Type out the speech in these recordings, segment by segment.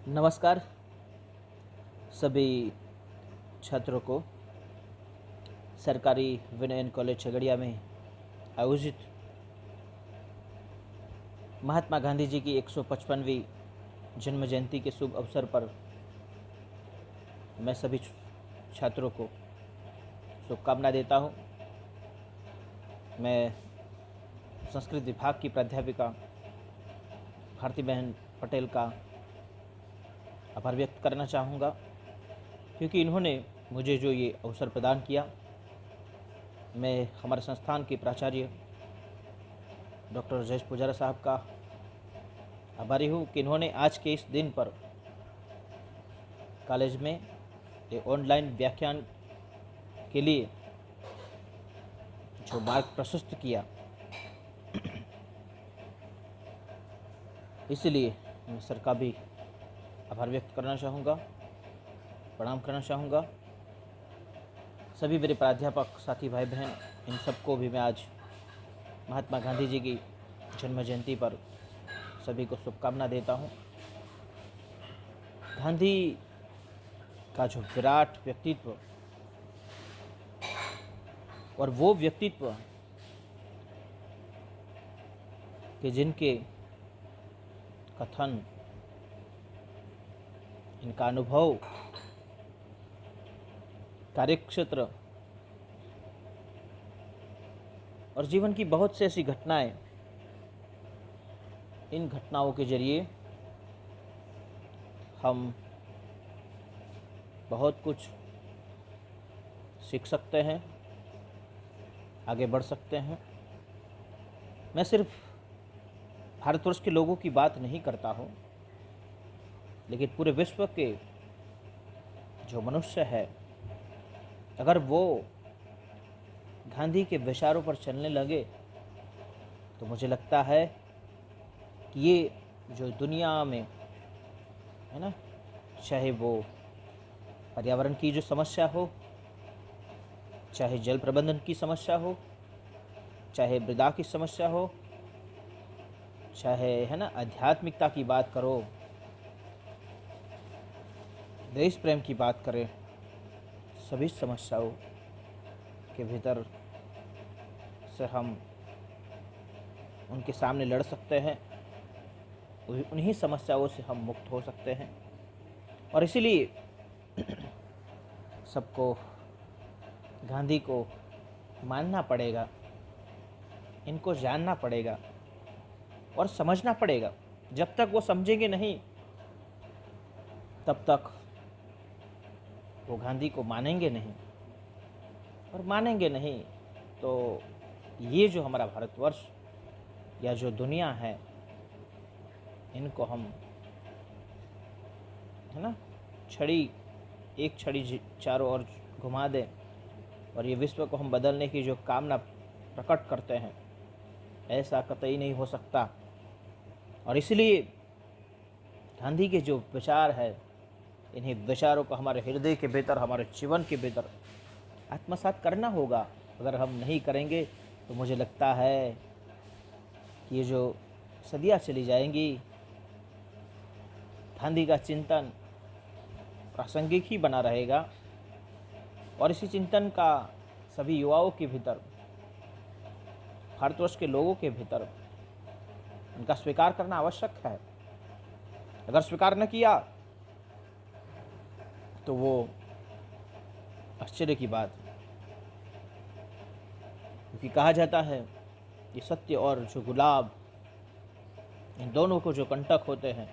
नमस्कार सभी छात्रों को। सरकारी विनयन कॉलेज झगड़िया में आयोजित महात्मा गांधी जी की 155वीं जन्म जयंती के शुभ अवसर पर मैं सभी छात्रों को शुभकामना देता हूँ। मैं संस्कृत विभाग की प्राध्यापिका भारती बहन पटेल का आभार व्यक्त करना चाहूँगा, क्योंकि इन्होंने मुझे जो ये अवसर प्रदान किया। मैं हमारे संस्थान के प्राचार्य डॉक्टर जयेश पुजारा साहब का आभारी हूँ कि इन्होंने आज के इस दिन पर कॉलेज में ये ऑनलाइन व्याख्यान के लिए जो मार्ग प्रशस्त किया, इसलिए मैं सर का भी आभार व्यक्त करना चाहूँगा, प्रणाम करना चाहूँगा। सभी मेरे प्राध्यापक साथी भाई बहन, इन सबको भी मैं आज महात्मा गांधी जी की जन्म जयंती पर सभी को शुभकामना देता हूँ। गांधी का जो विराट व्यक्तित्व और वो व्यक्तित्व कि जिनके कथन, इनका अनुभव, कार्यक्षेत्र और जीवन की बहुत सी ऐसी घटनाएं, इन घटनाओं के जरिए हम बहुत कुछ सीख सकते हैं, आगे बढ़ सकते हैं। मैं सिर्फ भारतवर्ष के लोगों की बात नहीं करता हूँ, लेकिन पूरे विश्व के जो मनुष्य है, अगर वो गांधी के विचारों पर चलने लगे तो मुझे लगता है कि ये जो दुनिया में है ना, चाहे वो पर्यावरण की जो समस्या हो, चाहे जल प्रबंधन की समस्या हो, चाहे मृदा की समस्या हो, चाहे है ना आध्यात्मिकता की बात करो, देश प्रेम की बात करें, सभी समस्याओं के भीतर से हम उनके सामने लड़ सकते हैं, उन्हीं समस्याओं से हम मुक्त हो सकते हैं। और इसीलिए सबको गांधी को मानना पड़ेगा, इनको जानना पड़ेगा और समझना पड़ेगा। जब तक वो समझेंगे नहीं, तब तक वो गांधी को मानेंगे नहीं, और मानेंगे नहीं तो ये जो हमारा भारतवर्ष या जो दुनिया है, इनको हम है ना एक छड़ी चारों ओर घुमा दें और ये विश्व को हम बदलने की जो कामना प्रकट करते हैं, ऐसा कतई नहीं हो सकता। और इसलिए गांधी के जो विचार है, इन्हीं विचारों को हमारे हृदय के भीतर, हमारे जीवन के भीतर आत्मसात करना होगा। अगर हम नहीं करेंगे तो मुझे लगता है कि ये जो सदियाँ चली जाएंगी, गांधी का चिंतन प्रासंगिक ही बना रहेगा। और इसी चिंतन का सभी युवाओं के भीतर, भारतवर्ष के लोगों के भीतर उनका स्वीकार करना आवश्यक है। अगर स्वीकार न किया तो वो आश्चर्य की बात है, क्योंकि कहा जाता है कि सत्य और जो गुलाब, इन दोनों को जो कंटक होते हैं,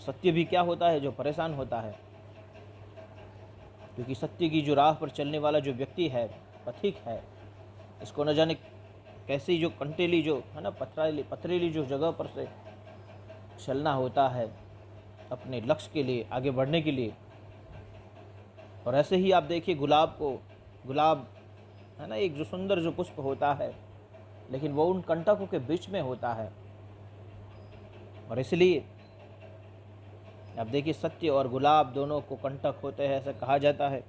सत्य भी क्या होता है, जो परेशान होता है। क्योंकि सत्य की जो राह पर चलने वाला जो व्यक्ति है, पथिक है, इसको न जाने कैसी जो कंटेली जो है ना पथरीली जो जगह पर से चलना होता है अपने लक्ष्य के लिए, आगे बढ़ने के लिए। और ऐसे ही आप देखिए गुलाब है ना, एक जो सुंदर जो पुष्प होता है, लेकिन वो उन कंटकों के बीच में होता है। और इसलिए आप देखिए, सत्य और गुलाब दोनों को कंटक होते हैं, ऐसा कहा जाता है।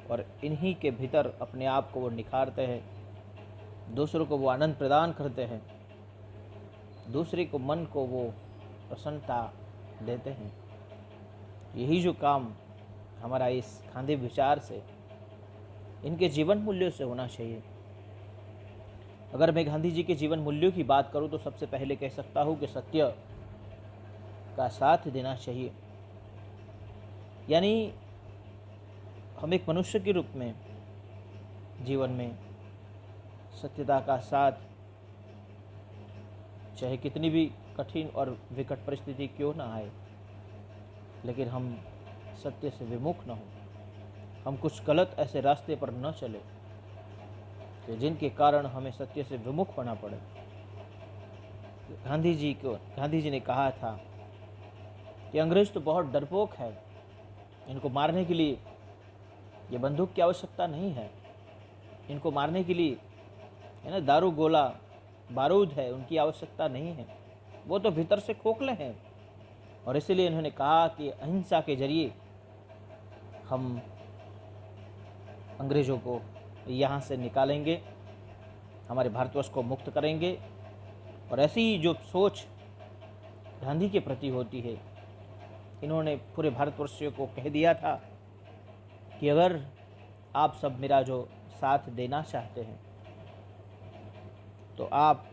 और इन्हीं के भीतर अपने आप को वो निखारते हैं, दूसरों को वो आनंद प्रदान करते हैं, दूसरे को मन को वो प्रसन्नता देते हैं। यही जो काम हमारा इस गांधी विचार से, इनके जीवन मूल्यों से होना चाहिए। अगर मैं गांधी जी के जीवन मूल्यों की बात करूं तो सबसे पहले कह सकता हूं कि सत्य का साथ देना चाहिए। यानी हम एक मनुष्य के रूप में जीवन में सत्यता का साथ, चाहे कितनी भी कठिन और विकट परिस्थिति क्यों ना आए, लेकिन हम सत्य से विमुख न हो, हम कुछ गलत ऐसे रास्ते पर न चले कि जिनके कारण हमें सत्य से विमुख होना पड़े। गांधी जी ने कहा था कि अंग्रेज तो बहुत डरपोक है, इनको मारने के लिए ये बंदूक की आवश्यकता नहीं है, इनको मारने के लिए है ना दारू गोला बारूद है, उनकी आवश्यकता नहीं है, वो तो भीतर से खोखले हैं। और इसीलिए इन्होंने कहा कि अहिंसा के जरिए हम अंग्रेज़ों को यहाँ से निकालेंगे, हमारे भारतवर्ष को मुक्त करेंगे। और ऐसी जो सोच गांधी के प्रति होती है, इन्होंने पूरे भारतवर्षियों को कह दिया था कि अगर आप सब मेरा जो साथ देना चाहते हैं तो आप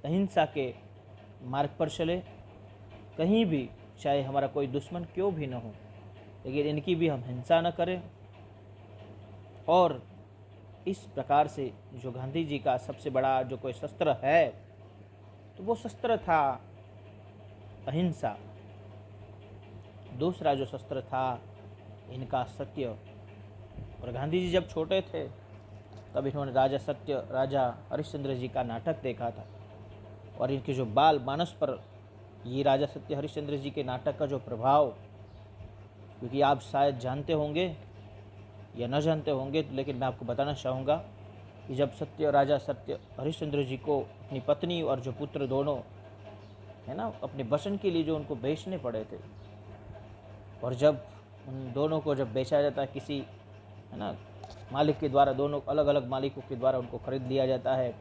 अहिंसा के मार्ग पर चले, कहीं भी चाहे हमारा कोई दुश्मन क्यों भी न हो, लेकिन इनकी भी हम हिंसा न करें। और इस प्रकार से जो गांधी जी का सबसे बड़ा जो कोई शस्त्र है तो वो शस्त्र था अहिंसा। दूसरा जो शस्त्र था इनका सत्य। और गांधी जी जब छोटे थे तब इन्होंने राजा हरिश्चंद्र जी का नाटक देखा था, और इनके जो बाल मानस पर ये राजा सत्य हरिश्चंद्र जी के नाटक का जो प्रभाव, क्योंकि आप शायद जानते होंगे या न जानते होंगे, लेकिन मैं आपको बताना चाहूँगा कि जब राजा सत्य हरिश्चंद्र जी को अपनी पत्नी और जो पुत्र दोनों है ना अपने वचन के लिए जो उनको बेचने पड़े थे, और जब उन दोनों को जब बेचा जाता है किसी है ना मालिक के द्वारा, दोनों अलग अलग मालिकों के द्वारा उनको खरीद लिया जाता है,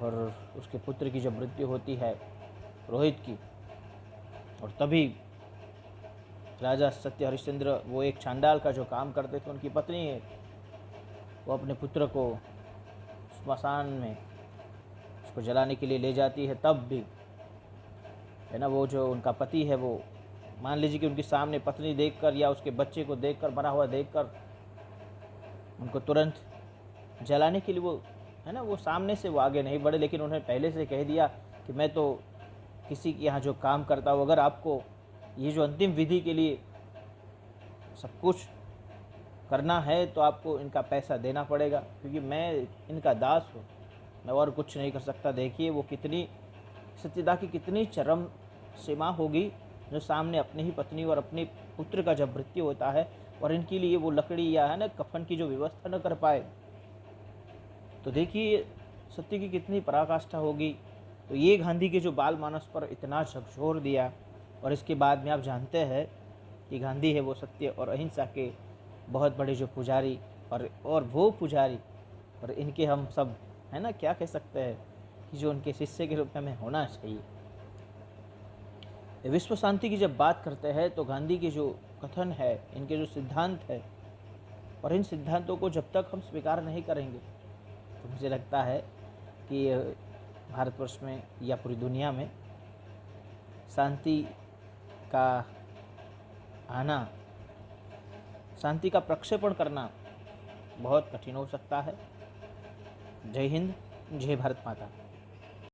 और उसके पुत्र की जब मृत्यु होती है रोहित की, और तभी राजा सत्य हरिश्चंद्र वो एक चांडाल का जो काम करते थे, उनकी पत्नी है वो अपने पुत्र को स्मशान में उसको जलाने के लिए ले जाती है। तब भी है ना वो जो उनका पति है, वो मान लीजिए कि उनके सामने पत्नी देखकर या उसके बच्चे को देखकर, मरा हुआ देखकर, उनको तुरंत जलाने के लिए वो है ना वो सामने से वो आगे नहीं बढ़े, लेकिन उन्होंने पहले से कह दिया कि मैं तो किसी के यहाँ जो काम करता हूँ, अगर आपको ये जो अंतिम विधि के लिए सब कुछ करना है तो आपको इनका पैसा देना पड़ेगा, क्योंकि मैं इनका दास हूँ, मैं और कुछ नहीं कर सकता। देखिए वो कितनी सत्यता की कितनी चरम सीमा होगी, जो सामने अपनी ही पत्नी और अपने पुत्र का जब मृत्यु होता है और इनके लिए वो लकड़ी या है ना कफन की जो व्यवस्था न कर पाए, तो देखिए सत्य की कितनी पराकाष्ठा होगी। तो ये गांधी के जो बाल मानस पर इतना झकझोर दिया, और इसके बाद में आप जानते हैं कि गांधी है वो सत्य और अहिंसा के बहुत बड़े जो पुजारी, और वो पुजारी, और इनके हम सब है ना क्या कह सकते हैं कि जो उनके शिष्य के रूप में हमें होना चाहिए। विश्व शांति की जब बात करते हैं तो गांधी के जो कथन है, इनके जो सिद्धांत है, और इन सिद्धांतों को जब तक हम स्वीकार नहीं करेंगे तो मुझे लगता है कि भारतवर्ष में या पूरी दुनिया में शांति का आना, शांति का प्रक्षेपण करना बहुत कठिन हो सकता है। जय हिंद, जय भारत माता।